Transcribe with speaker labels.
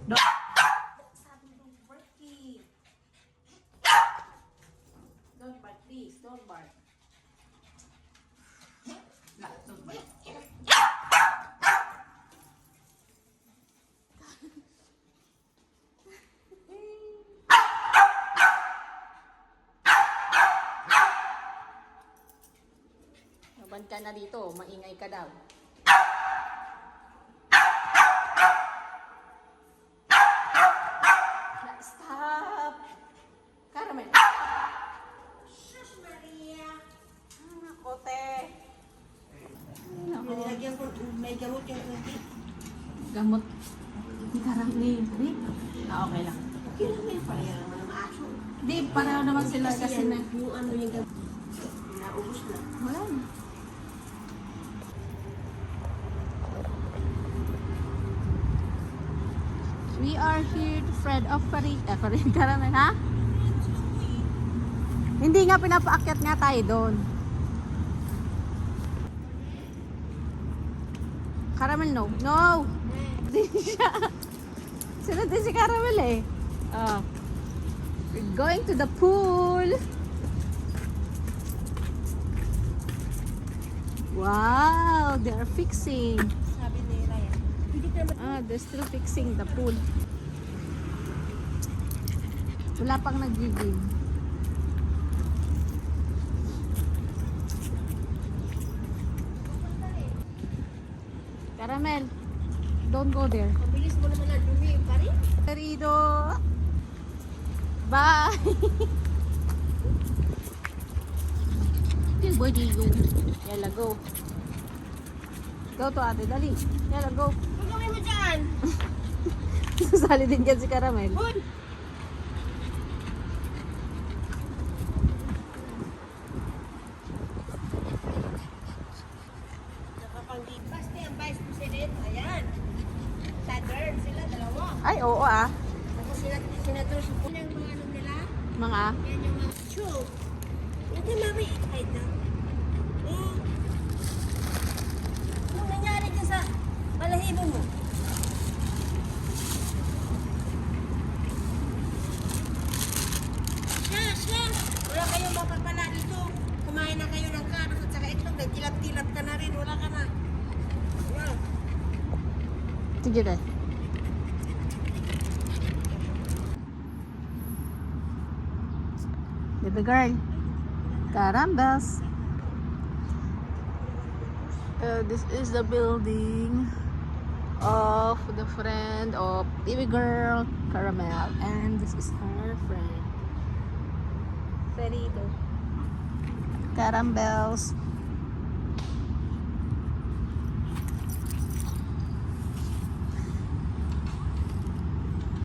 Speaker 1: No.
Speaker 2: Sabi mo, don't bark, eh. Don't bark, please. Don't bark.
Speaker 1: La, don't bite.
Speaker 2: Naban ka na dito. Maingay ka daw. Stop! Caramel. Shush, Maria. Kote.
Speaker 3: Nilagyan ko, may gamot yung tubig.
Speaker 2: Gamot. Hindi Caramel. Okay lang.
Speaker 3: Okay lang yan, pareha naman ang aso.
Speaker 2: Hindi, pareho naman sila kasi
Speaker 3: yan,
Speaker 2: na...
Speaker 3: yung ano yung gamot, naubos na.
Speaker 2: Wala na. We are here to Fred of Farin Caramel, ha? Hindi nga, pinapaakyat nga tayo doon. Caramel, no. No! Hindi siya. Sunod din si Caramel eh. Oh. We're going to the pool. Wow, they are fixing.
Speaker 3: Sabi ni Ryan, hindi ka naman
Speaker 2: They're still fixing the pool. Wala pang nagiging. Caramel, don't go there.
Speaker 3: mabilis mo naman ang dumi, pare.
Speaker 2: Querido. Bye. Good boy, Digo. Yala, go. Go to ate, dali. Yala, go.
Speaker 3: Tulungin mo dyan.
Speaker 2: Sasali din dyan si Caramel.
Speaker 3: Hoy! Nakapanggipas niya ang vice president. Ayan. Southern sila, dalawa.
Speaker 2: Ay, oo ah.
Speaker 3: Tapos sila, senator, yung mga ano nila.
Speaker 2: Mga,
Speaker 3: Yan yung mga show. Ito mami, kahit na. Eh, anong nangyari dyan sa balahibo mo? Siya. Wala kayong mapapala dito. Kumain na kayo ng karos at saka itlog. Nagtilap-tilap ka na rin. Wala ka na. Wow.
Speaker 2: sige deh. Baby girl. Carambas. This is the building of the friend of baby girl Caramel, and this is her friend Ferito. Carambels.